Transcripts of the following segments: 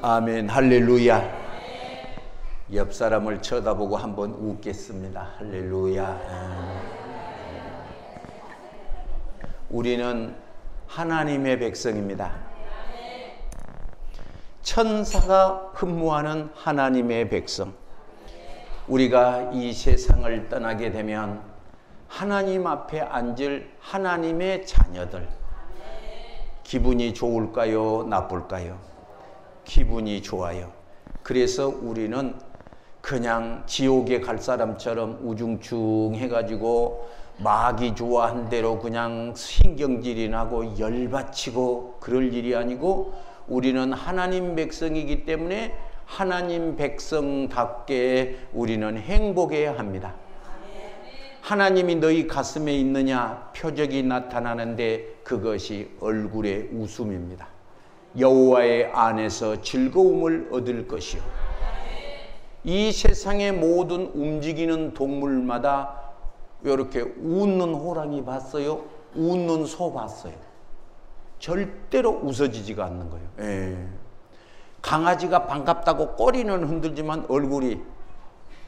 아멘. 할렐루야. 옆 사람을 쳐다보고 한번 웃겠습니다. 할렐루야. 우리는 하나님의 백성입니다. 천사가 흠모하는 하나님의 백성. 우리가 이 세상을 떠나게 되면 하나님 앞에 앉을 하나님의 자녀들. 기분이 좋을까요? 나쁠까요? 기분이 좋아요. 그래서 우리는 그냥 지옥에 갈 사람처럼 우중충 해가지고 마귀 좋아한 대로 그냥 신경질이 나고 열받치고 그럴 일이 아니고, 우리는 하나님 백성이기 때문에 하나님 백성답게 우리는 행복해야 합니다. 하나님이 너희 가슴에 있느냐 표적이 나타나는데 그것이 얼굴의 웃음입니다. 여호와의 안에서 즐거움을 얻을 것이요. 이 세상의 모든 움직이는 동물마다 이렇게 웃는 호랑이 봤어요? 웃는 소 봤어요? 절대로 웃어지지가 않는 거예요. 예. 강아지가 반갑다고 꼬리는 흔들지만 얼굴이,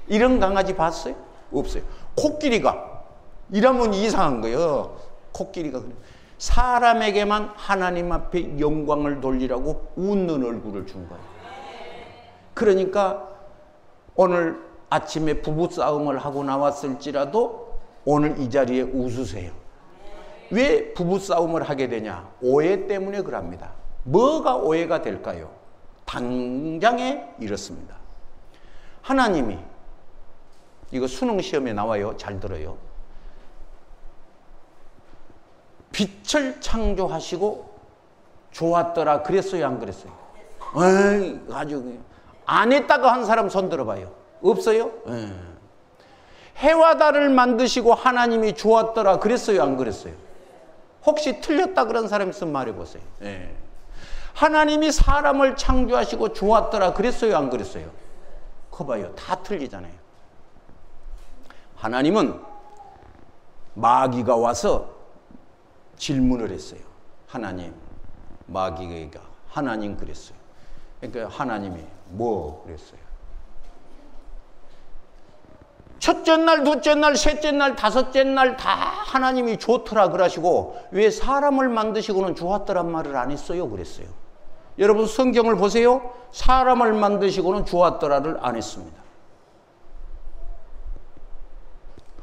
이런 강아지 봤어요? 없어요. 코끼리가 이러면 이상한 거예요. 코끼리가 사람에게만 하나님 앞에 영광을 돌리라고 웃는 얼굴을 준 거예요. 그러니까 오늘 아침에 부부싸움을 하고 나왔을지라도 오늘 이 자리에 웃으세요. 왜 부부싸움을 하게 되냐? 오해 때문에 그럽니다. 뭐가 오해가 될까요? 당장에 이렇습니다. 하나님이, 이거 수능 시험에 나와요. 잘 들어요. 빛을 창조하시고 좋았더라 그랬어요, 안 그랬어요? 에이, 아주 안 했다고 한 사람 손 들어봐요. 없어요? 에이. 해와 달을 만드시고 하나님이 좋았더라 그랬어요, 안 그랬어요? 혹시 틀렸다 그런 사람 있으면 말해보세요. 에이. 하나님이 사람을 창조하시고 좋았더라 그랬어요, 안 그랬어요? 거 봐요, 다 틀리잖아요. 하나님은 마귀가 와서 질문을 했어요. 하나님, 마귀가 하나님 그랬어요. 그러니까 하나님이 뭐 그랬어요? 첫째 날, 둘째 날, 셋째 날, 다섯째 날 다 하나님이 좋더라 그러시고 왜 사람을 만드시고는 좋았더란 말을 안 했어요? 그랬어요. 여러분 성경을 보세요. 사람을 만드시고는 좋았더라를 안 했습니다.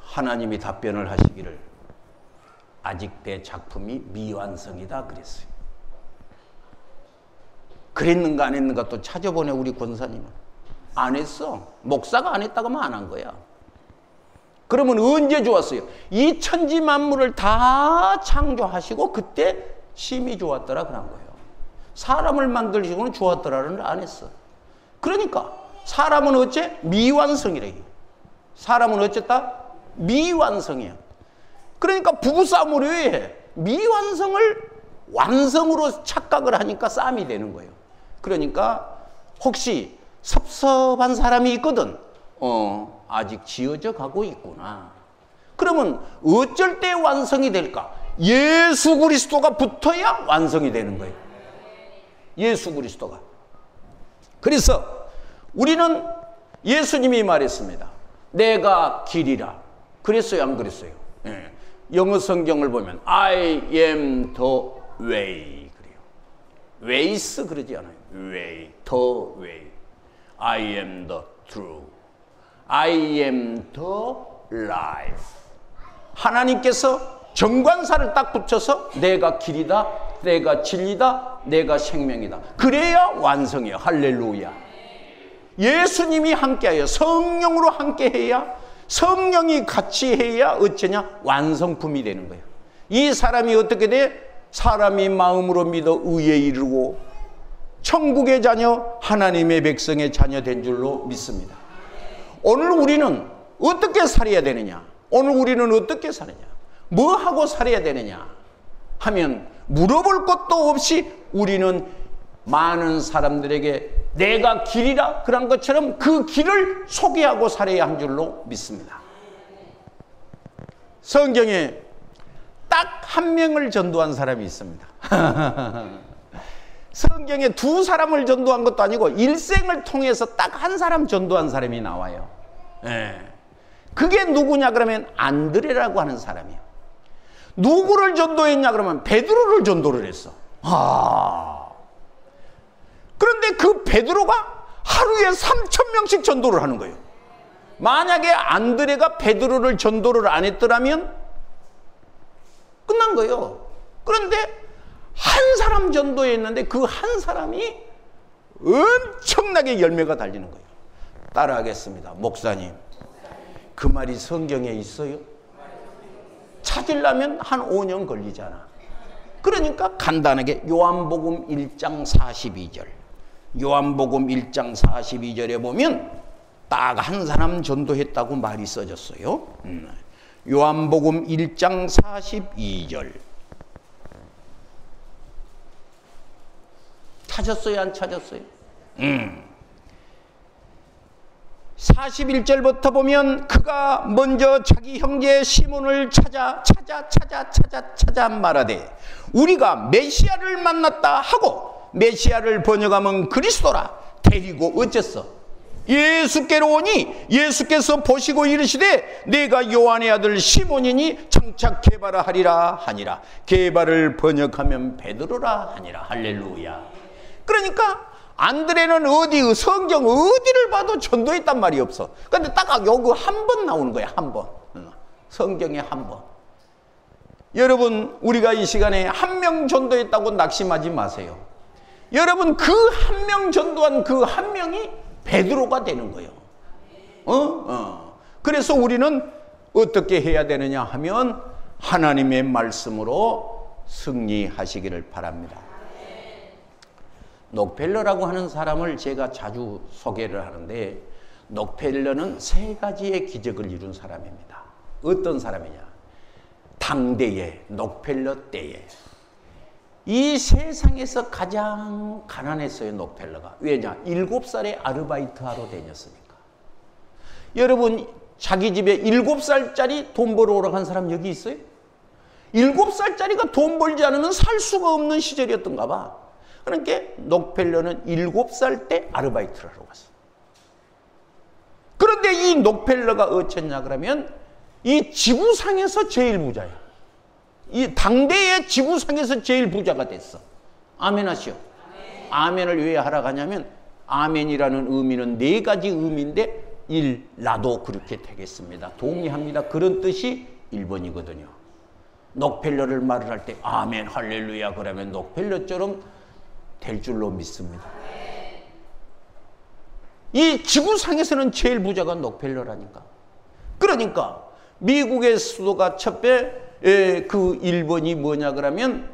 하나님이 답변을 하시기를 아직 내 작품이 미완성이다 그랬어요. 그랬는가 안 했는가 또 찾아보네 우리 권사님은. 안 했어. 목사가 안 했다고 하면 안 한 거야. 그러면 언제 좋았어요? 이 천지 만물을 다 창조하시고 그때 심히 좋았더라 그런 거예요. 사람을 만들시고는 좋았더라는 안 했어. 그러니까 사람은 어째? 미완성이래. 사람은 어쨌다? 미완성이야. 그러니까 부부싸움을 왜 해? 미완성을 완성으로 착각을 하니까 싸움이 되는 거예요. 그러니까 혹시 섭섭한 사람이 있거든. 아직 지어져 가고 있구나. 그러면 어쩔 때 완성이 될까? 예수 그리스도가 붙어야 완성이 되는 거예요. 예수 그리스도가. 그래서 우리는 예수님이 말했습니다. 내가 길이라. 그랬어요, 안 그랬어요? 네. 영어 성경을 보면 I am the way 그래요. ways 그러지 않아요. way, the way. I am the truth. I am the life. 하나님께서 정관사를 딱 붙여서 내가 길이다, 내가 진리다, 내가 생명이다. 그래야 완성이에요. 할렐루야. 예수님이 함께하여 성령으로 함께해야, 성령이 같이 해야 어쩌냐? 완성품이 되는 거예요. 이 사람이 어떻게 돼? 사람이 마음으로 믿어 의에 이르고 천국의 자녀, 하나님의 백성의 자녀 된 줄로 믿습니다. 오늘 우리는 어떻게 살아야 되느냐? 오늘 우리는 어떻게 사느냐? 뭐 하고 살아야 되느냐? 하면 물어볼 것도 없이 우리는 많은 사람들에게 내가 길이라 그런 것처럼 그 길을 소개하고 살아야 한 줄로 믿습니다. 성경에 딱 한 명을 전도한 사람이 있습니다. 성경에 두 사람을 전도한 것도 아니고 일생을 통해서 딱 한 사람 전도한 사람이 나와요. 예. 그게 누구냐 그러면 안드레라고 하는 사람이에요. 누구를 전도했냐 그러면 베드로를 전도를 했어. 그런데 그 베드로가 하루에 3,000명씩 전도를 하는 거예요. 만약에 안드레가 베드로를 전도를 안 했더라면 끝난 거예요. 그런데 한 사람 전도했는데 그 한 사람이 엄청나게 열매가 달리는 거예요. 따라하겠습니다. 목사님, 그 말이 성경에 있어요? 찾으려면 한 5년 걸리잖아. 그러니까 간단하게 요한복음 1장 42절, 요한복음 1장 42절에 보면 딱 한 사람 전도했다고 말이 써졌어요. 요한복음 1장 42절. 찾았어요? 안 찾았어요? 41절부터 보면 그가 먼저 자기 형제 시몬을 찾아 말하되 우리가 메시아를 만났다 하고, 메시아를 번역하면 그리스도라, 데리고 어쨌어? 예수께로 오니 예수께서 보시고 이르시되 내가 요한의 아들 시몬이니 장차 게바라 하리라 하니라. 게바를 번역하면 베드로라 하니라. 할렐루야. 그러니까 안드레는 어디 성경 어디를 봐도 전도했단 말이 없어. 근데 딱 여기 한 번 나오는 거야. 한 번. 성경에 한 번. 여러분, 우리가 이 시간에 한 명 전도했다고 낙심하지 마세요. 여러분, 그 한 명 전도한 그 한 명이 베드로가 되는 거예요. 그래서 우리는 어떻게 해야 되느냐 하면 하나님의 말씀으로 승리하시기를 바랍니다. 록펠러라고 하는 사람을 제가 자주 소개를 하는데, 록펠러는 3가지의 기적을 이룬 사람입니다. 어떤 사람이냐? 당대에, 록펠러 때에 이 세상에서 가장 가난했어요. 록펠러가. 왜냐? 7살에 아르바이트 하러 다녔으니까. 여러분, 자기 집에 7살짜리 돈 벌어 오라고 한 사람 여기 있어요? 7살짜리가 돈 벌지 않으면 살 수가 없는 시절이었던가 봐. 그러니까 록펠러는 7살 때 아르바이트를 하러 갔어. 그런데 이 록펠러가 어쨌냐 그러면 이 지구상에서 제일 부자야. 이 당대의 지구상에서 제일 부자가 됐어. 아멘 하시오. 아멘을 왜 하러 가냐면, 아멘이라는 의미는 4가지 의미인데 1. 나도 그렇게 되겠습니다. 동의합니다. 그런 뜻이 1번이거든요. 록펠러를 말을 할 때 아멘 할렐루야 그러면 록펠러처럼 될 줄로 믿습니다. 이 지구상에서는 제일 부자가 록펠러라니까. 그러니까 미국의 수도가 첫배 그 1번이 뭐냐 그러면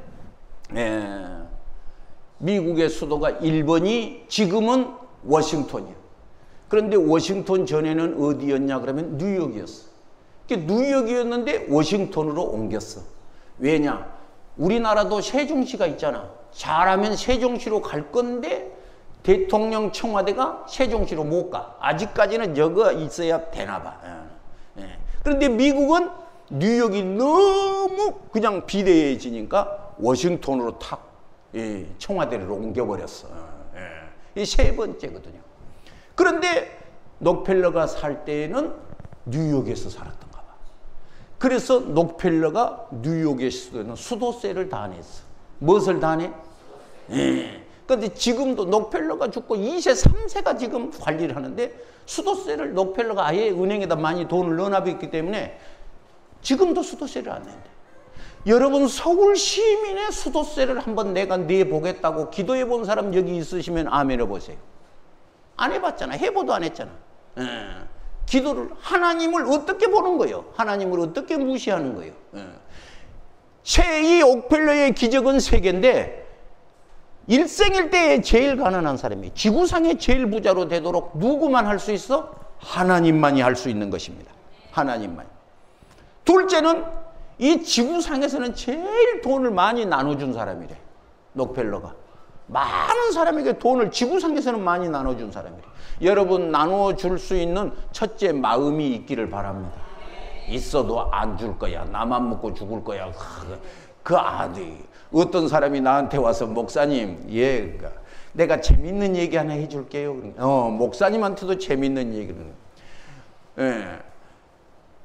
미국의 수도가 1번이 지금은 워싱턴이에요. 그런데 워싱턴 전에는 어디였냐 그러면 뉴욕이었어. 뉴욕이었는데 워싱턴으로 옮겼어. 왜냐? 우리나라도 세종시가 있잖아. 잘하면 세종시로 갈 건데 대통령 청와대가 세종시로 못 가. 아직까지는 저거 있어야 되나 봐. 그런데 미국은 뉴욕이 너무 그냥 비대해지니까 워싱턴으로 탁 청와대를 옮겨버렸어. 이 3번째거든요. 그런데 록펠러가 살 때에는 뉴욕에서 살았던가 봐. 그래서 록펠러가 뉴욕에서는 수도세를 다 냈어. 무엇을 다 내? 그런데 지금도 록펠러가 죽고 2세, 3세가 지금 관리를 하는데 수도세를 록펠러가 아예 은행에다 많이 돈을 넣어놨기 때문에 지금도 수도세를 안 낸대. 여러분, 서울 시민의 수도세를 한번 내가 내보겠다고 기도해 본 사람 여기 있으시면 아멘 해보세요. 안 해봤잖아. 해보도 안 했잖아. 기도를, 하나님을 어떻게 보는 거예요? 하나님을 어떻게 무시하는 거예요? 이 록펠러의 기적은 3개인데 일생일대에 제일 가난한 사람이 지구상의 제일 부자로 되도록 누구만 할 수 있어? 하나님만이 할 수 있는 것입니다. 하나님만. 둘째는 이 지구상에서는 제일 돈을 많이 나눠준 사람이래. 록펠러가. 많은 사람에게 돈을 지구상에서는 많이 나눠준 사람이래. 여러분, 나눠줄 수 있는 첫째 마음이 있기를 바랍니다. 있어도 안 줄 거야. 나만 먹고 죽을 거야. 그 아들이 어떤 사람이 나한테 와서 목사님, 예, 내가 재밌는 얘기 하나 해줄게요. 목사님한테도 재밌는 얘기를. 예,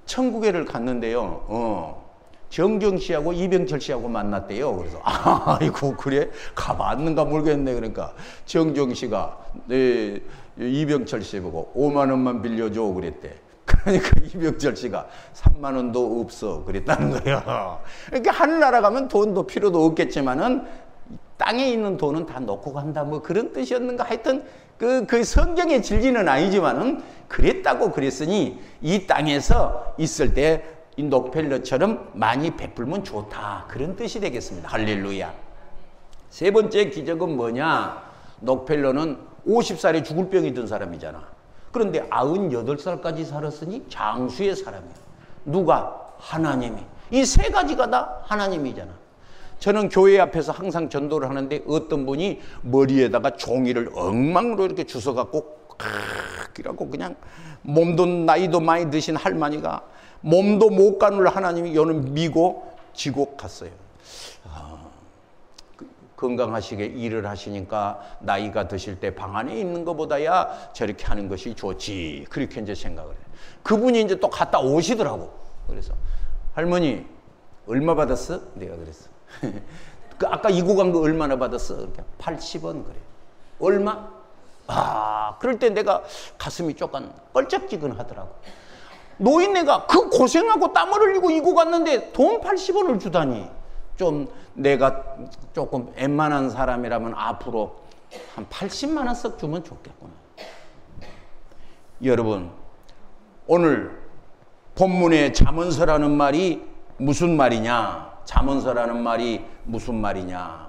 천국에를 갔는데요. 정정 씨하고 이병철 씨하고 만났대요. 그래서 아이고 그래 가봤는가 모르겠네. 그러니까 정정 씨가 네, 이병철 씨 보고 5만 원만 빌려줘 그랬대. 그러니까 이병철 씨가 3만 원도 없어 그랬다는 거예요. 그러니까 하늘나라 가면 돈도 필요도 없겠지만은 땅에 있는 돈은 다 놓고 간다 뭐 그런 뜻이었는가. 하여튼 그 성경의 진리는 아니지만은 그랬다고 그랬으니 이 땅에서 있을 때 이 록펠러처럼 많이 베풀면 좋다 그런 뜻이 되겠습니다. 할렐루야. 세 번째 기적은 뭐냐? 록펠러는 50살에 죽을 병이 든 사람이잖아. 그런데 98살까지 살았으니 장수의 사람이야. 누가? 하나님이. 이 세 가지가 다 하나님이잖아. 저는 교회 앞에서 항상 전도를 하는데 어떤 분이 머리에다가 종이를 엉망으로 이렇게 주워갖고 이라고 그냥 몸도 나이도 많이 드신 할머니가 몸도 못 가눌 하나님이 여는 미고 지고 갔어요. 건강하시게 일을 하시니까 나이가 드실 때 방 안에 있는 것보다야 저렇게 하는 것이 좋지. 그렇게 이제 생각을 해요. 그분이 이제 또 갔다 오시더라고. 그래서 할머니 얼마 받았어? 내가 그랬어. 그 아까 이고 간 거 얼마나 받았어? 그러니까 80원 그래. 얼마? 그럴 때 내가 가슴이 조금 껄쩍지근하더라고. 노인네가 그 고생하고 땀을 흘리고 이고 갔는데 돈 80원을 주다니. 좀 내가 조금 웬만한 사람이라면 앞으로 한 80만 원 썩 주면 좋겠구나. 여러분, 오늘 본문의 잠언서라는 말이 무슨 말이냐? 잠언서라는 말이 무슨 말이냐?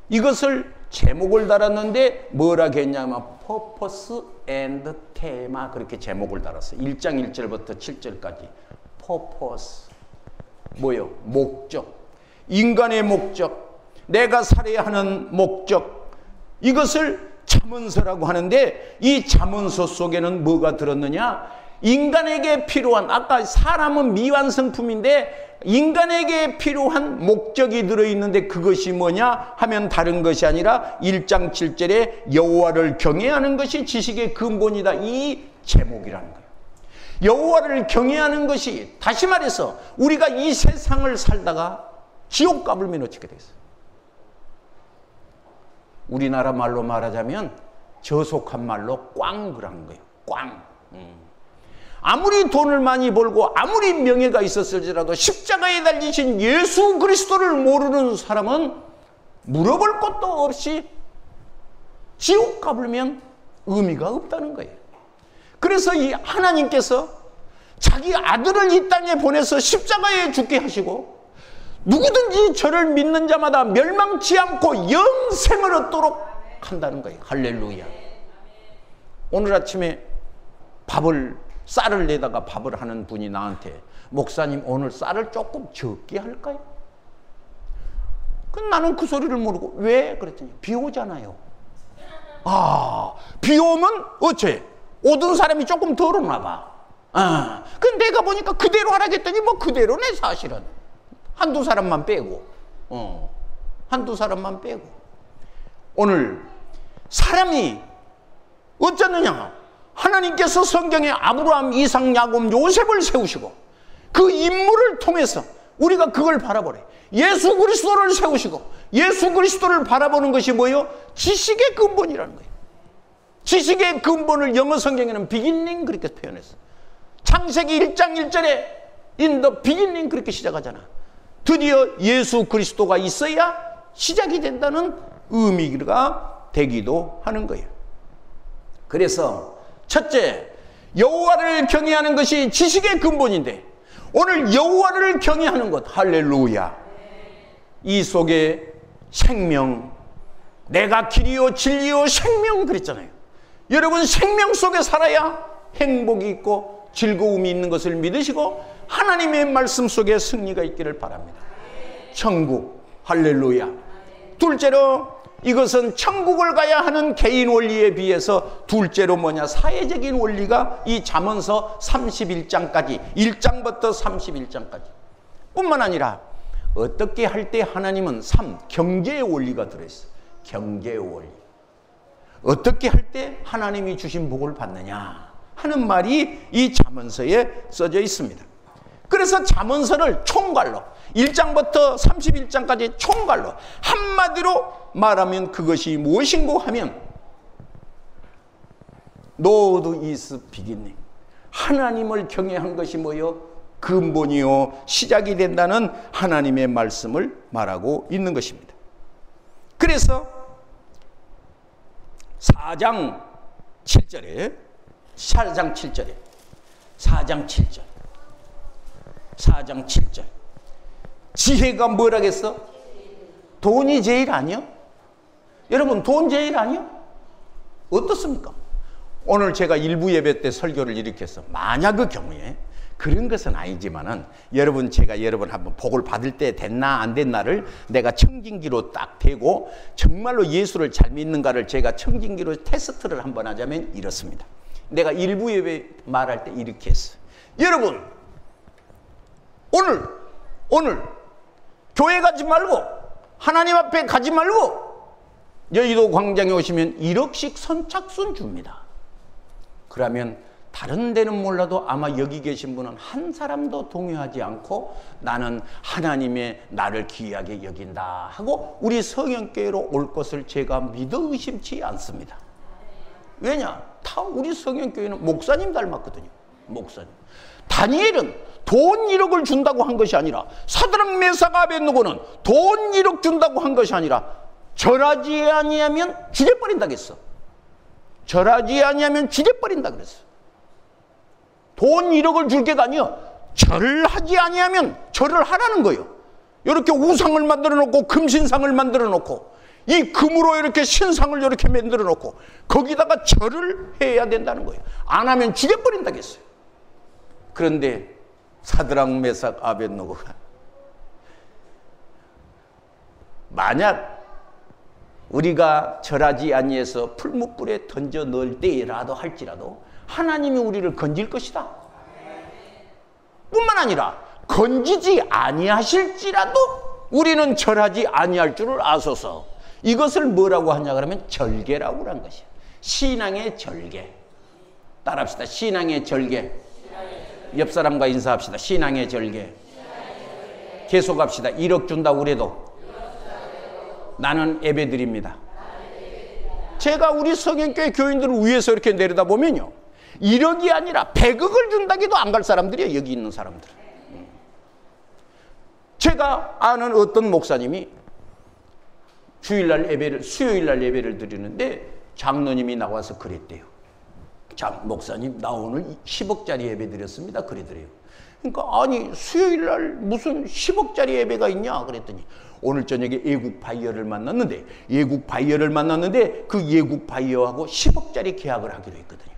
이것을 제목을 달았는데 뭐라 했냐면 purpose and thema 그렇게 제목을 달았어요. 1장 1절부터 7절까지. purpose 뭐요? 목적. 인간의 목적, 내가 살아야 하는 목적, 이것을 잠언서라고 하는데 이 잠언서 속에는 뭐가 들었느냐? 인간에게 필요한, 아까 사람은 미완성품인데 인간에게 필요한 목적이 들어있는데 그것이 뭐냐 하면 다른 것이 아니라 1장 7절에 여호와를 경외하는 것이 지식의 근본이다. 이 제목이라는 거예요. 여호와를 경외하는 것이, 다시 말해서 우리가 이 세상을 살다가 지옥값을 면허치게 되겠어요. 우리나라 말로 말하자면 저속한 말로 꽝그란 거예요. 꽝. 아무리 돈을 많이 벌고 아무리 명예가 있었을지라도 십자가에 달리신 예수 그리스도를 모르는 사람은 물어볼 것도 없이 지옥 가불면 의미가 없다는 거예요. 그래서 이 하나님께서 자기 아들을 이 땅에 보내서 십자가에 죽게 하시고 누구든지 저를 믿는 자마다 멸망치 않고 영생을 얻도록 한다는 거예요. 할렐루야. 오늘 아침에 쌀을 내다가 밥을 하는 분이 나한테 목사님 오늘 쌀을 조금 적게 할까요? 나는 그 소리를 모르고 왜? 그랬더니 비 오잖아요. 비 오면 어째? 오던 사람이 조금 덜 오나 봐. 근데 내가 보니까 그대로 하라겠더니 뭐 그대로네 사실은. 한두 사람만 빼고, 한두 사람만 빼고. 오늘 사람이 어쩌느냐? 하나님께서 성경에 아브라함, 이삭, 야곱, 요셉을 세우시고 그 인물을 통해서 우리가 그걸 바라보래. 예수 그리스도를 세우시고 예수 그리스도를 바라보는 것이 뭐예요? 지식의 근본이라는 거예요. 지식의 근본을 영어 성경에는 beginning 그렇게 표현했어. 창세기 1장 1절에 in the beginning 그렇게 시작하잖아. 드디어 예수 그리스도가 있어야 시작이 된다는 의미가 되기도 하는 거예요. 그래서 첫째, 여호와를 경외하는 것이 지식의 근본인데 오늘 여호와를 경외하는 것, 할렐루야. 이 속에 생명, 내가 길이요 진리요 생명 그랬잖아요. 여러분 생명 속에 살아야 행복이 있고 즐거움이 있는 것을 믿으시고 하나님의 말씀 속에 승리가 있기를 바랍니다. 천국, 할렐루야. 둘째로 이것은 천국을 가야 하는 개인 원리에 비해서 둘째로 뭐냐? 사회적인 원리가 이 잠언서 31장까지 1장부터 31장까지 뿐만 아니라 어떻게 할 때 하나님은 3. 경제의 원리가 들어있어. 경제의 원리. 어떻게 할 때 하나님이 주신 복을 받느냐 하는 말이 이 잠언서에 써져 있습니다. 그래서 잠언서를 총괄로 1장부터 31장까지 총괄로 한마디로 말하면 그것이 무엇인고 하면 노드 이스 비기닝, 하나님을 경외한 것이 뭐요? 근본이요 시작이 된다는 하나님의 말씀을 말하고 있는 것입니다. 그래서 4장 7절에 4장 7절 지혜가 뭐라겠어? 돈이 제일 아니요? 여러분 돈 제일 아니요? 어떻습니까? 오늘 제가 일부 예배 때 설교를 이렇게 해서 만약 그 경우에 그런 것은 아니지만은 제가 여러분 한번 복을 받을 때 됐나 안 됐나를 내가 청진기로 딱 대고 정말로 예수를 잘 믿는가를 제가 청진기로 테스트를 한번 하자면 이렇습니다. 내가 일부 예배 말할 때 이렇게 했어요. 여러분 오늘 교회 가지 말고 하나님 앞에 가지 말고 여의도 광장에 오시면 1억씩 선착순 줍니다. 그러면 다른 데는 몰라도 아마 여기 계신 분은 한 사람도 동요하지 않고 나는 하나님의 나를 귀하게 여긴다 하고 우리 성형교회로 올 것을 제가 믿어 의심치 않습니다. 왜냐? 다 우리 성형교회는 목사님 닮았거든요. 목사님. 다니엘은 돈 1억을 준다고 한 것이 아니라 사드락 메삭 아벳느고는 돈 1억 준다고 한 것이 아니라 절하지 아니하면 죽여버린다 그랬어. 절하지 아니하면 죽여버린다 그랬어. 돈 1억을 줄 게가 아니야. 절을 하지 아니하면 절을 하라는 거예요. 이렇게 우상을 만들어 놓고 금신상을 만들어 놓고 이 금으로 이렇게 신상을 이렇게 만들어 놓고 거기다가 절을 해야 된다는 거예요. 안 하면 죽여버린다 했어요. 그런데 사드락 메삭 아벳느고가 만약 우리가 절하지 아니해서 풀무불에 던져 넣을 때라도 할지라도 하나님이 우리를 건질 것이다. 뿐만 아니라 건지지 아니하실지라도 우리는 절하지 아니할 줄을 아소서. 이것을 뭐라고 하냐 그러면 절개라고 한 것이야. 신앙의 절개. 따라합시다. 신앙의 절개. 옆 사람과 인사합시다. 신앙의 절개. 계속합시다. 1억 준다고 그래도 나는 예배드립니다. 제가 우리 성형교회 교인들을 위해서 이렇게 내려다보면요 1억이 아니라 100억을 준다기도 안 갈 사람들이에요. 여기 있는 사람들. 제가 아는 어떤 목사님이 수요일날 예배를 드리는데 장로님이 나와서 그랬대요. 자, 목사님 나 오늘 10억짜리 예배 드렸습니다. 그러더래요. 그러니까 아니 수요일날 무슨 10억짜리 예배가 있냐 그랬더니 오늘 저녁에 예국 바이어를 만났는데 그 예국 바이어하고 10억짜리 계약을 하기로 했거든요.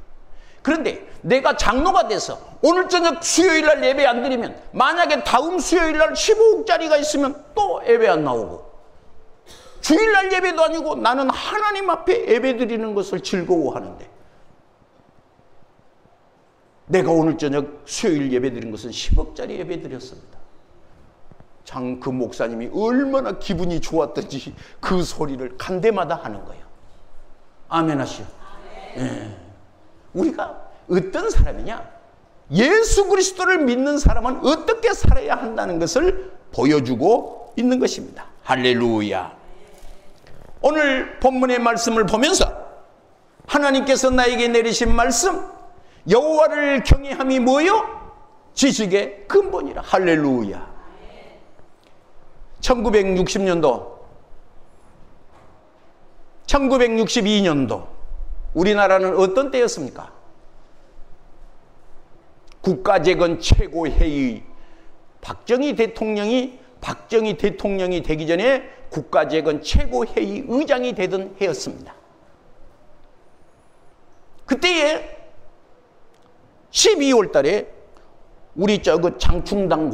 그런데 내가 장로가 돼서 오늘 저녁 수요일날 예배 안 드리면 만약에 다음 수요일날 15억짜리가 있으면 또 예배 안 나오고 주일날 예배도 아니고 나는 하나님 앞에 예배 드리는 것을 즐거워하는데 내가 오늘 저녁 수요일 예배 드린 것은 10억짜리 예배 드렸습니다. 그 목사님이 얼마나 기분이 좋았던지 그 소리를 간데마다 하는 거예요. 아멘 하시오. 예. 우리가 어떤 사람이냐? 예수 그리스도를 믿는 사람은 어떻게 살아야 한다는 것을 보여주고 있는 것입니다. 할렐루야. 오늘 본문의 말씀을 보면서 하나님께서 나에게 내리신 말씀 여호와를 경외함이 뭐요? 지식의 근본이라. 할렐루야. 1962년도 우리나라는 어떤 때였습니까? 국가재건 최고회의 박정희 대통령이 되기 전에 국가재건 최고회의 의장이 되던 해였습니다. 그때에 12월 달에 우리 그 장충당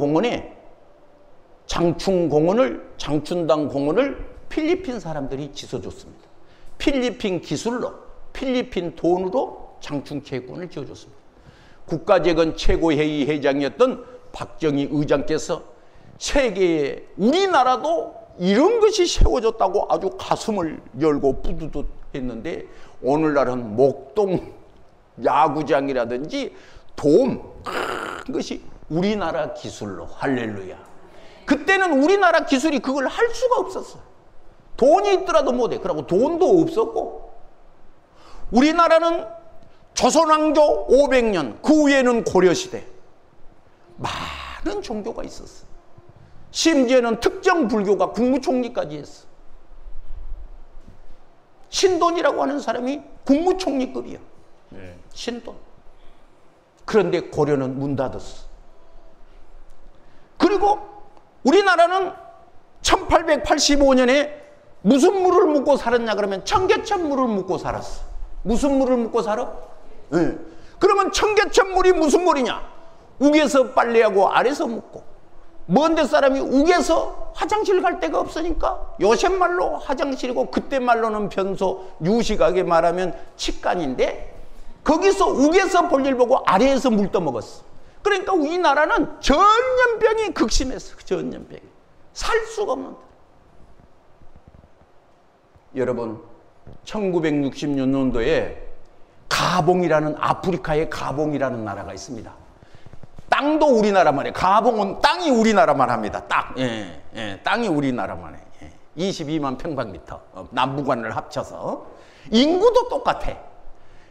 공원을 필리핀 사람들이 지어줬습니다. 필리핀 기술로, 필리핀 돈으로 장충체육관을 지어줬습니다. 국가재건 최고회의 회장이었던 박정희 의장께서 세계에 우리나라도 이런 것이 세워졌다고 아주 가슴을 열고 뿌듯했는데, 오늘날은 목동 야구장이라든지 돔, 그것이 우리나라 기술로, 할렐루야. 그때는 우리나라 기술이 그걸 할 수가 없었어. 돈이 있더라도 못해. 그러고 돈도 없었고, 우리나라는 조선왕조 500년, 그 후에는 고려시대, 많은 종교가 있었어. 심지어는 특정 불교가 국무총리까지 했어. 신돈이라고 하는 사람이 국무총리급이야. 신돈. 그런데 고려는 문 닫았어. 그리고 우리나라는 1885년에 무슨 물을 묻고 살았냐 그러면 청계천 물을 묻고 살았어. 무슨 물을 묻고 살아? 네. 그러면 청계천 물이 무슨 물이냐? 욱에서 빨래하고 아래서 묻고, 먼데 사람이 욱에서 화장실 갈 데가 없으니까 요새 말로 화장실이고, 그때 말로는 변소, 유식하게 말하면 치간인데, 거기서 욱에서 볼일 보고 아래에서 물 떠먹었어. 그러니까 우리나라는 전염병이 극심했어. 전염병이. 살 수가 없는다. 여러분, 1960년도에 가봉이라는, 아프리카의 가봉이라는 나라가 있습니다. 땅도 우리나라 말이에요. 가봉은 땅이 우리나라만 합니다. 땅. 땅이 우리나라만 해. 22만 평방미터. 남북한을 합쳐서. 인구도 똑같아.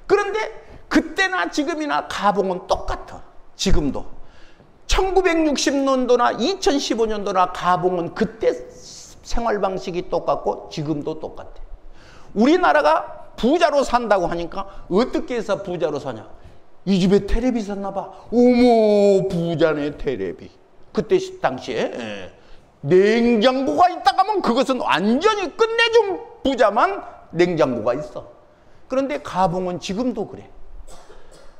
그런데 그때나 지금이나 가봉은 똑같아. 지금도. 1960년도나 2015년도나 가봉은 그때 생활 방식이 똑같고 지금도 똑같아. 우리나라가 부자로 산다고 하니까 어떻게 해서 부자로 사냐? 이 집에 텔레비 있었나 봐. 어머, 부자네 텔레비. 그때 당시에 냉장고가 있다가 하면 그것은 완전히 끝내준 부자만 냉장고가 있어. 그런데 가봉은 지금도 그래.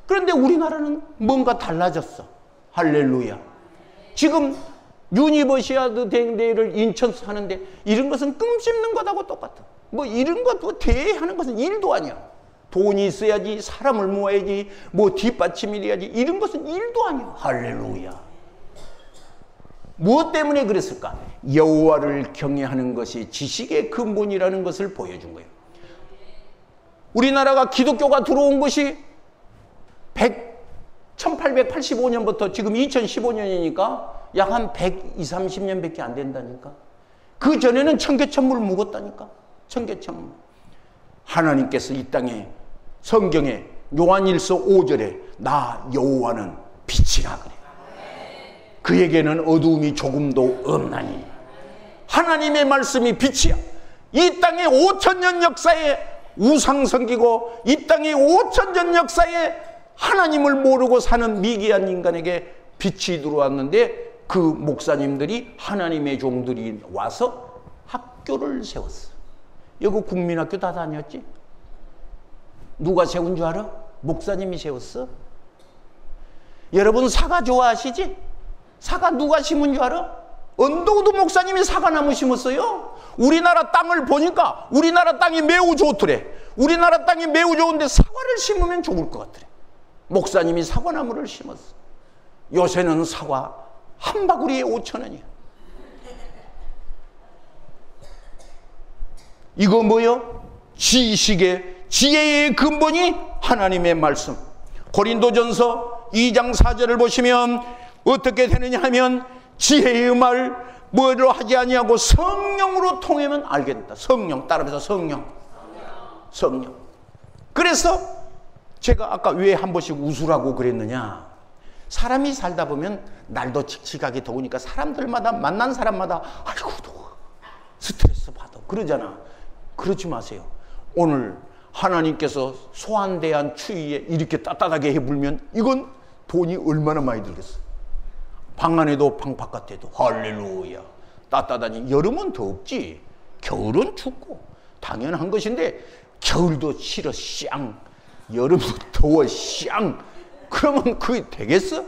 그런데 우리나라는 뭔가 달라졌어. 할렐루야. 지금 유니버시아드 대회를 인천에서 하는데 이런 것은 끔 씹는 것하고 똑같아. 뭐 이런 것 대회하는 것은 일도 아니야. 돈이 있어야지, 사람을 모아야지, 뭐 뒷받침이 돼야지, 이런 것은 일도 아니야. 할렐루야. 무엇 때문에 그랬을까? 여호와를 경외하는 것이 지식의 근본이라는 것을 보여준 거예요. 우리나라가 기독교가 들어온 것이 1885년부터 지금 2015년이니까 약 한 120, 30년밖에 안 된다니까. 그 전에는 청계천물 묵었다니까. 청계천물. 하나님께서 이 땅에 성경에 요한일서 5절에 나 여호와는 빛이라 그래. 그에게는 어두움이 조금도 없나니. 하나님의 말씀이 빛이야. 이 땅의 5천년 역사에 우상 섬기고 이 땅의 5천년 역사에 하나님을 모르고 사는 미개한 인간에게 빛이 들어왔는데, 그 목사님들이 하나님의 종들이 와서 학교를 세웠어. 여기 국민학교 다 다녔지? 누가 세운 줄 알아? 목사님이 세웠어. 여러분 사과 좋아하시지? 사과 누가 심은 줄 알아? 언더우드 목사님이 사과나무 심었어요. 우리나라 땅을 보니까 우리나라 땅이 매우 좋더래. 우리나라 땅이 매우 좋은데 사과를 심으면 좋을 것 같더래. 목사님이 사과나무를 심었어. 요새는 사과 한 바구리에 5,000원이야. 이거 뭐요? 지식의, 지혜의 근본이 하나님의 말씀. 고린도전서 2장 4절을 보시면 어떻게 되느냐 하면, 지혜의 말 뭐로 하지 아니하고 성령으로 통하면 알겠다. 성령, 따라해서 성령. 그래서 제가 아까 왜 한 번씩 웃으라고 그랬느냐. 사람이 살다 보면 날도 칙칙하게 더우니까 사람들마다, 만난 사람마다 아이고 더워, 스트레스 받아 그러잖아. 그러지 마세요. 오늘 하나님께서 소환대한 추위에 이렇게 따뜻하게 해불면 이건 돈이 얼마나 많이 들겠어. 방 안에도 방 바깥에도. 할렐루야. 따뜻하니. 여름은 덥지, 겨울은 춥고 당연한 것인데, 겨울도 싫어 쌍, 여름도 더워 쌍, 그러면 그게 되겠어?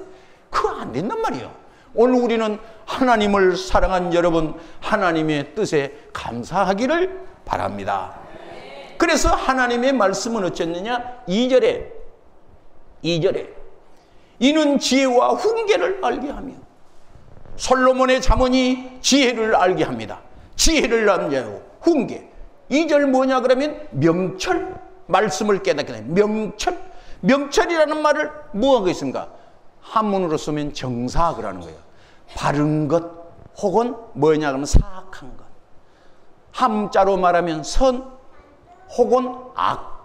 그거 안 된단 말이에요. 오늘 우리는 하나님을 사랑한 여러분, 하나님의 뜻에 감사하기를 바랍니다. 그래서 하나님의 말씀은 어쨌느냐? 2절에 이는 지혜와 훈계를 알게 하며. 솔로몬의 잠언이 지혜를 알게 합니다. 지혜를 알게 훈계. 2절 뭐냐 그러면 명철, 말씀을 깨닫게 돼. 명철. 명철이라는 말을 뭐하고 있습니까? 한문으로 쓰면 정사 그러는 거예요. 바른 것 혹은 뭐냐 그러면 사악한 것. 함자로 말하면 선 혹은 악.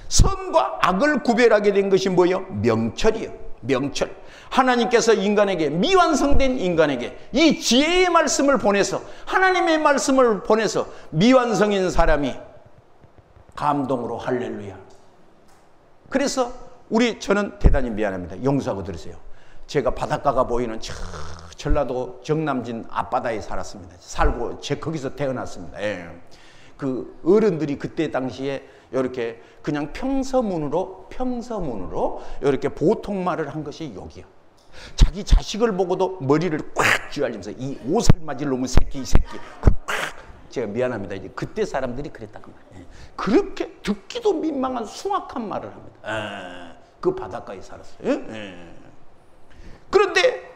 선과 악을 구별하게 된 것이 뭐예요? 명철이요. 명철. 하나님께서 인간에게, 미완성된 인간에게 이 지혜의 말씀을 보내서, 하나님의 말씀을 보내서 미완성인 사람이 감동으로 할렐루야. 그래서 저는 대단히 미안합니다. 용서하고 들으세요. 제가 바닷가가 보이는 전라도 정남진 앞바다에 살았습니다. 살고 거기서 태어났습니다. 예. 그 어른들이 그때 당시에 이렇게 그냥 평서문으로 이렇게 보통 말을 한 것이 여기요. 자기 자식을 보고도 머리를 꽉 쥐어알면서 이 오살맞을 놈의 새끼, 이 새끼. 제가 미안합니다. 이제 그때 사람들이 그랬다고 말이에요. 그렇게 듣기도 민망한 숭악한 말을 합니다. 그 바닷가에 살았어요. 그런데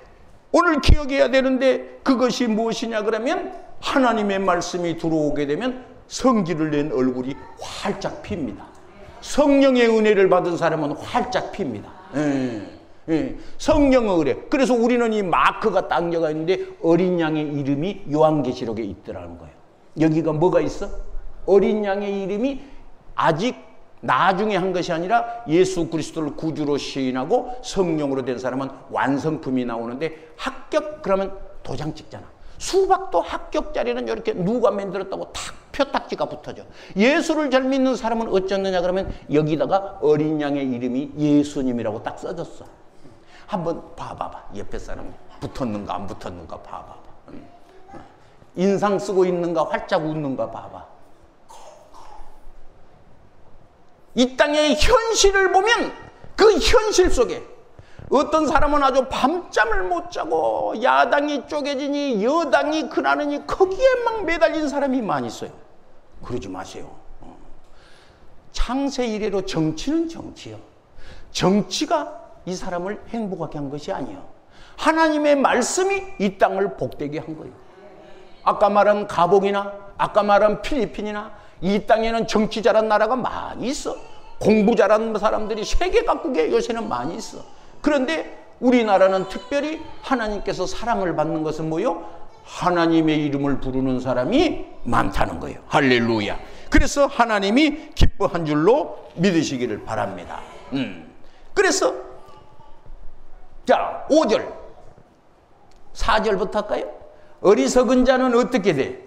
오늘 기억해야 되는데 그것이 무엇이냐 그러면 하나님의 말씀이 들어오게 되면 성기를 낸 얼굴이 활짝 핍니다. 성령의 은혜를 받은 사람은 활짝 핍니다. 성령의 은혜. 그래서 우리는 이 마크가 당겨가 있는데 어린 양의 이름이 요한계시록에 있더라는 거예요. 여기가 뭐가 있어? 어린 양의 이름이 아직 나중에 한 것이 아니라 예수 그리스도를 구주로 시인하고 성령으로 된 사람은 완성품이 나오는데 합격 그러면 도장 찍잖아. 수박도 합격 자리는 이렇게 누가 만들었다고 탁 표딱지가 붙어져. 예수를 잘 믿는 사람은 어쩌느냐 그러면 여기다가 어린 양의 이름이 예수님이라고 딱 써졌어. 한번 봐봐봐. 옆에 사람 붙었는가 안 붙었는가 봐봐봐. 인상 쓰고 있는가 활짝 웃는가 봐봐. 이 땅의 현실을 보면 그 현실 속에 어떤 사람은 아주 밤잠을 못 자고 야당이 쪼개지니 여당이 그나느니 거기에 막 매달린 사람이 많이 있어요. 그러지 마세요. 창세 이래로 정치는 정치요. 정치가 이 사람을 행복하게 한 것이 아니에요. 하나님의 말씀이 이 땅을 복되게 한 거예요. 아까 말한 가복이나 아까 말한 필리핀이나 이 땅에는 정치 잘한 나라가 많이 있어. 공부 잘하는 사람들이 세계 각국에 요새는 많이 있어. 그런데 우리나라는 특별히 하나님께서 사랑을 받는 것은 뭐요? 하나님의 이름을 부르는 사람이 많다는 거예요. 할렐루야. 그래서 하나님이 기뻐한 줄로 믿으시기를 바랍니다. 그래서 자 5절 4절부터 할까요? 어리석은 자는 어떻게 돼?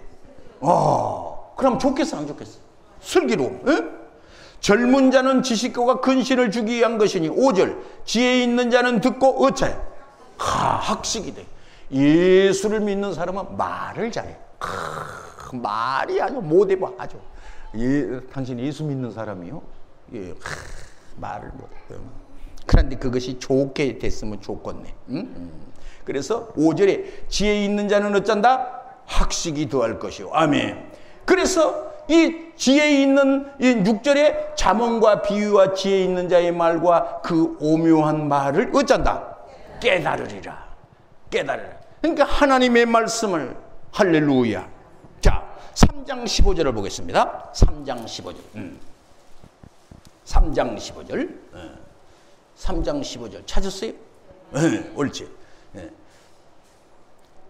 그럼 좋겠어 안 좋겠어? 슬기로움. 젊은 자는 지식과 근신을 주기 위한 것이니 5절 지혜 있는 자는 듣고 어차해? 학식이 돼. 예수를 믿는 사람은 말을 잘해. 말이 아주 못해봐 아주. 당신 예수 믿는 사람이요? 말을 못해. 그런데 그것이 좋게 됐으면 좋겠네. 그래서 5절에 지혜 있는 자는 어쩐다? 학식이 더할 것이요. 아멘. 그래서 이 지혜 있는 이 6절에 잠언과 비유와 지혜 있는 자의 말과 그 오묘한 말을 어쩐다? 깨달으리라. 깨달으라. 그러니까 하나님의 말씀을 할렐루야. 자 3장 15절을 보겠습니다. 3장 15절 3장 15절 3장 15절 찾았어요? 옳지.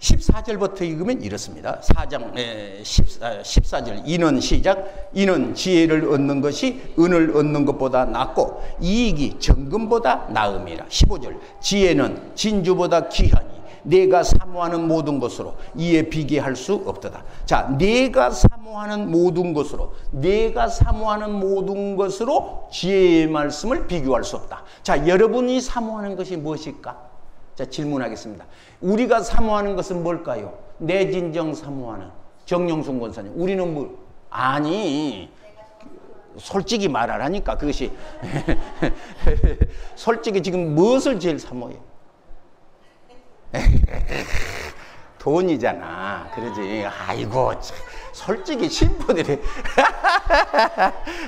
14절부터 읽으면 이렇습니다. 4장 14절 이는 시작 이는 지혜를 얻는 것이 은을 얻는 것보다 낫고 이익이 정금보다 나음이라. 15절 지혜는 진주보다 귀하니 내가 사모하는 모든 것으로 이에 비교할 수 없도다. 자, 내가 사모하는 모든 것으로 지혜의 말씀을 비교할 수 없다. 자, 여러분이 사모하는 것이 무엇일까? 자, 질문하겠습니다. 우리가 사모하는 것은 뭘까요? 내 진정 사모하는 정영순 권사님. 우리는 뭐 아니 솔직히 말하라니까. 그것이 솔직히 지금 무엇을 제일 사모해요? 돈이잖아. 그러지. 아이고 솔직히 신부들이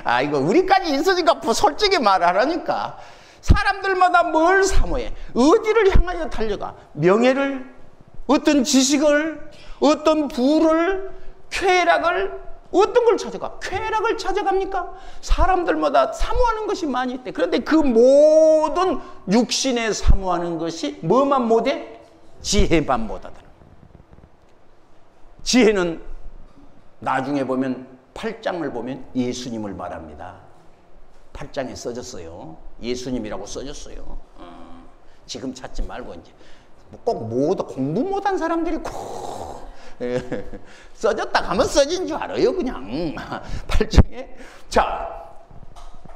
아이고 우리까지 있으니까 솔직히 말하라니까. 사람들마다 뭘 사모해? 어디를 향하여 달려가? 명예를 어떤 지식을, 어떤 부를, 쾌락을, 어떤 걸 찾아가? 쾌락을 찾아갑니까? 사람들마다 사모하는 것이 많이 있대. 그런데 그 모든 육신에 사모하는 것이 뭐만 못해? 지혜만 못하더라. 지혜는 나중에 보면 8장을 보면 예수님을 말합니다. 8장에 써졌어요. 예수님이라고 써졌어요. 지금 찾지 말고 이제 꼭 공부 못한 사람들이 꼭 써졌다 하면 써진 줄 알아요. 그냥 8장에. 자,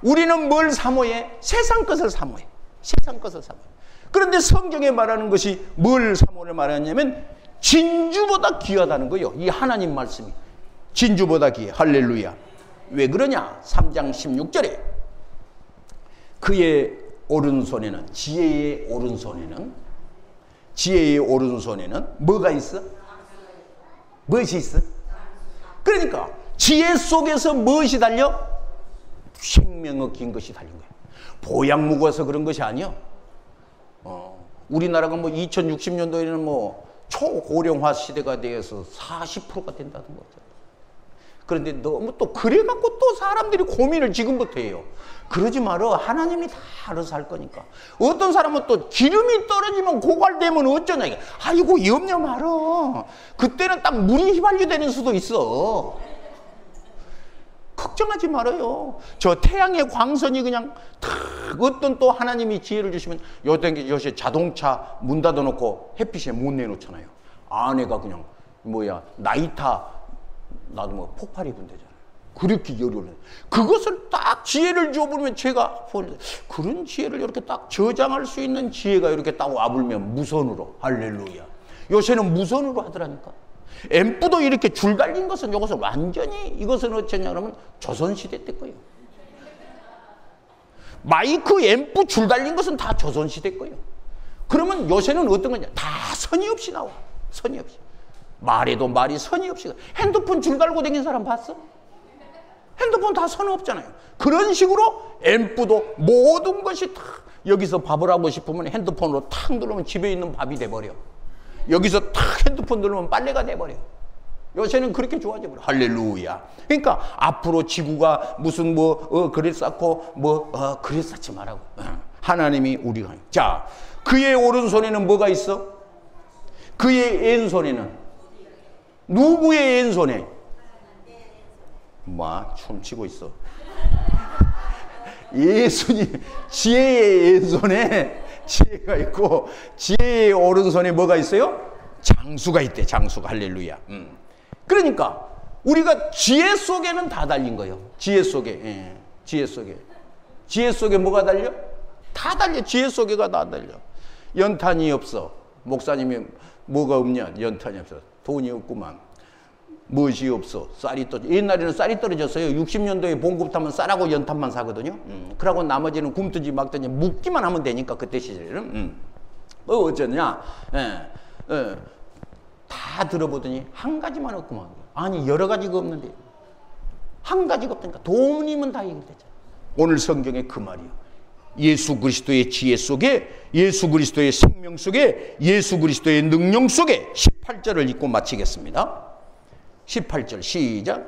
우리는 뭘 사모해? 세상 것을 사모해. 세상 것을 사모해. 그런데 성경에 말하는 것이 뭘 사모를 말하냐면 진주보다 귀하다는 거예요. 이 하나님 말씀이 진주보다 귀해. 할렐루야. 왜 그러냐? 3장 16절에 그의 오른손에는, 지혜의 오른손에는 뭐가 있어? 무엇이 있어? 그러니까 지혜 속에서 무엇이 달려? 생명의 긴 것이 달린 거야. 보약 무거워서 그런 것이 아니야. 우리나라가 뭐 2060년도에는 뭐 초고령화 시대가 되어서 40%가 된다는 거죠. 그런데 너무 또 그래갖고 또 사람들이 고민을 지금부터 해요. 그러지 말어. 하나님이 다 알아서 할 거니까. 어떤 사람은 또 기름이 떨어지면 고갈되면 어쩌냐. 아이고 염려 말어. 그때는 딱 물이 휘발유되는 수도 있어. 걱정하지 말아요. 저 태양의 광선이 그냥 탁 어떤 또 하나님이 지혜를 주시면 요새 자동차 문 닫아놓고 햇빛에 못 내놓잖아요. 안에가 그냥 나도 뭐 폭발이 분대잖아요. 그렇게 열이 올라. 그것을 딱 지혜를 줘버리면 제가 그런 지혜를 이렇게 딱 저장할 수 있는 지혜가 이렇게 딱 와불면 무선으로. 할렐루야. 요새는 무선으로 하더라니까. 앰프도 이렇게 줄 달린 것은 이것은 완전히 이것은 어쩌냐 그러면 조선시대 때 거예요. 마이크 앰프 줄 달린 것은 다 조선시대 거예요. 그러면 요새는 어떤 거냐? 다 선이 없이 나와. 선이 없이. 말에도 말이 선이 없이. 핸드폰 줄 달고 다니는 사람 봤어? 핸드폰 다 선 없잖아요. 그런 식으로 앰프도 모든 것이 다 여기서 밥을 하고 싶으면 핸드폰으로 탁 누르면 집에 있는 밥이 돼버려. 여기서 탁 핸드폰 누르면 빨래가 돼버려. 요새는 그렇게 좋아져버려. 할렐루야. 그러니까 앞으로 지구가 무슨 그릇 쌓고 그릇 쌓지 말라고. 하나님이 우리가. 자, 그의 오른손에는 뭐가 있어? 그의 왼손에는 누구의 왼손에? 춤추고 있어. 예수님 지혜의 왼손에 지혜가 있고 지혜의 오른손에 뭐가 있어요? 장수가 있대. 장수가. 할렐루야. 그러니까 우리가 지혜 속에는 다 달린 거예요. 지혜 속에. 지혜 속에 뭐가 달려? 다 달려. 지혜 속에가 다 달려. 연탄이 없어. 목사님이 뭐가 없냐? 연탄이 없어. 돈이 없구만. 무엇이 없어. 쌀이 떨어져. 옛날에는 쌀이 떨어졌어요. 60년도에 봉급타면 쌀하고 연탄만 사거든요. 그러고 나머지는 굶든지 막든지 묵기만 하면 되니까 그때 시절에는. 어쩌냐. 다 들어보더니 한 가지만 없구만. 아니 여러 가지가 없는데 한 가지가 없다니까. 돈이면 다 해결되잖아. 오늘 성경에 그 말이요. 예수 그리스도의 지혜 속에, 예수 그리스도의 생명 속에, 예수 그리스도의 능력 속에 18절을 읽고 마치겠습니다. 18절 시작.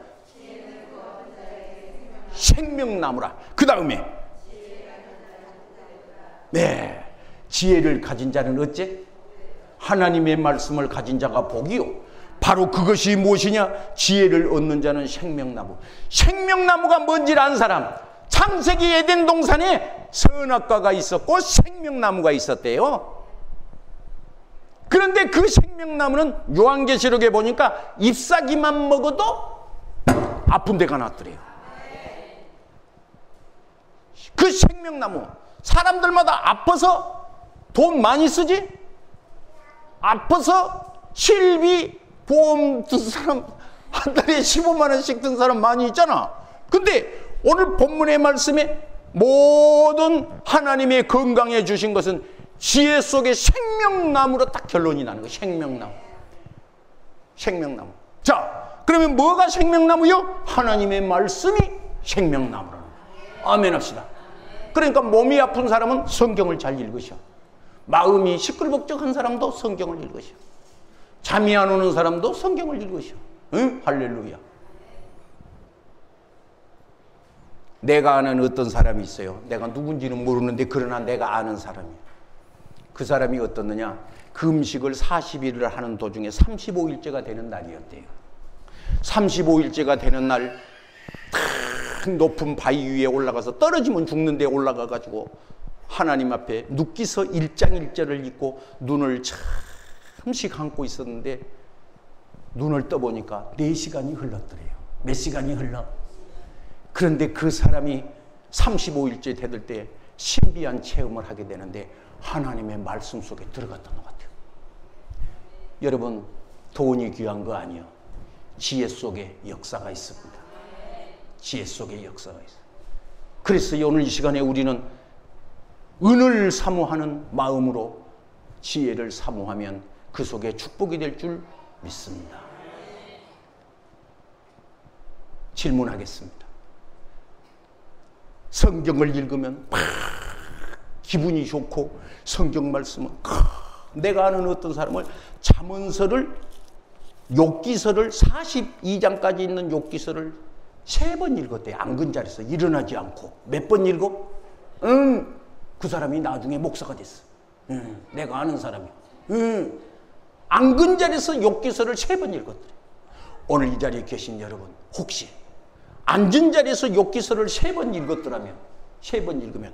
생명나무라. 그 다음에 지혜를 가진 자는 어째? 하나님의 말씀을 가진 자가 복이요. 바로 그것이 무엇이냐? 지혜를 얻는 자는 생명나무. 생명나무가 뭔지를 아는 사람. 창세기 에덴 동산에 선악과가 있었고 생명나무가 있었대요. 그런데 그 생명나무는 요한계시록에 보니까 잎사귀만 먹어도 아픈 데가 낫더래요. 그 생명나무. 사람들마다 아파서 돈 많이 쓰지? 아파서 실비 보험 든 사람 한 달에 15만 원씩 든 사람 많이 있잖아. 근데 오늘 본문의 말씀에 모든 하나님의 건강해 주신 것은 지혜 속의 생명나무로 딱 결론이 나는 거예요. 생명나무. 생명나무. 자, 그러면 뭐가 생명나무요? 하나님의 말씀이 생명나무라는 거예요. 아멘 합시다. 그러니까 몸이 아픈 사람은 성경을 잘 읽으셔. 마음이 시끌벅적한 사람도 성경을 읽으셔. 잠이 안 오는 사람도 성경을 읽으셔. 응? 할렐루야. 내가 아는 어떤 사람이 있어요. 내가 누군지는 모르는데 그러나 내가 아는 사람이에요. 그 사람이 어떻느냐? 그 음식을 40일을 하는 도중에 35일째가 되는 날이었대요. 35일째가 되는 날 큰 높은 바위 위에 올라가서 떨어지면 죽는 데 올라가가지고 하나님 앞에 눕기서 1장 1절을 읽고 눈을 잠시 감고 있었는데 눈을 떠보니까 4시간이 흘렀더래요. 몇 시간이 흘러? 그런데 그 사람이 35일째 되들 때 신비한 체험을 하게 되는데 하나님의 말씀 속에 들어갔던 것 같아요. 여러분, 돈이 귀한 거 아니에요. 지혜 속에 역사가 있습니다. 지혜 속에 역사가 있어요. 그래서 오늘 이 시간에 우리는 은을 사모하는 마음으로 지혜를 사모하면 그 속에 축복이 될 줄 믿습니다. 질문하겠습니다. 성경을 읽으면 막 기분이 좋고 성경 말씀은 내가 아는 어떤 사람을 잠언서를 욥기서를 42장까지 있는 욥기서를 3번 읽었대요. 앉은 자리에서 일어나지 않고. 몇 번 읽어? 그 사람이 나중에 목사가 됐어. 내가 아는 사람이. 앉은 자리에서 욥기서를 3번 읽었대요. 오늘 이 자리에 계신 여러분, 혹시 앉은 자리에서 욥기서를 3번 읽었더라면, 3번 읽으면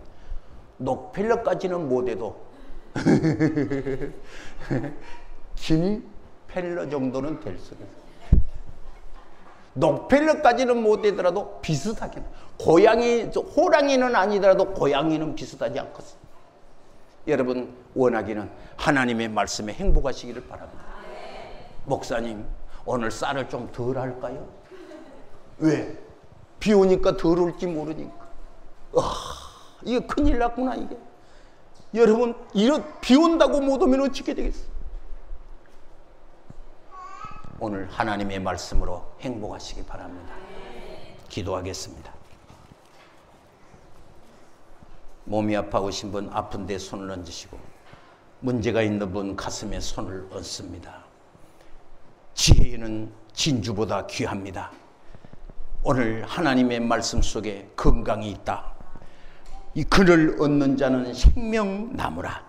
녹펠러까지는 못해도 긴 펠러 정도는 될 수 있어요. 녹펠러까지는 못되더라도 비슷하게, 호랑이는 아니더라도 고양이는 비슷하지 않겠어. 여러분, 원하기는 하나님의 말씀에 행복하시기를 바랍니다. 목사님, 오늘 쌀을 좀 덜 할까요? 왜? 비 오니까 덜 올지 모르니까. 이거 큰일 났구나, 이게. 여러분, 비 온다고 못 오면 어떻게 되겠어? 오늘 하나님의 말씀으로 행복하시기 바랍니다. 기도하겠습니다. 몸이 아파오신 분, 아픈 데 손을 얹으시고, 문제가 있는 분 가슴에 손을 얹습니다. 지혜는 진주보다 귀합니다. 오늘 하나님의 말씀 속에 건강이 있다. 이 그를 얻는 자는 생명나무라.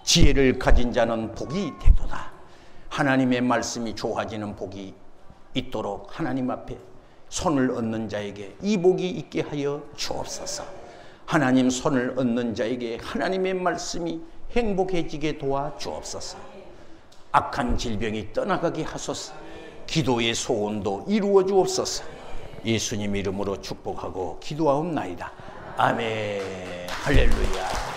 지혜를 가진 자는 복이 되도다. 하나님의 말씀이 좋아지는 복이 있도록 하나님 앞에 손을 얹는 자에게 이 복이 있게 하여 주옵소서. 하나님 손을 얹는 자에게 하나님의 말씀이 행복해지게 도와 주옵소서. 악한 질병이 떠나가게 하소서. 기도의 소원도 이루어 주옵소서. 예수님 이름으로 축복하고 기도하옵나이다. 아멘. 할렐루야.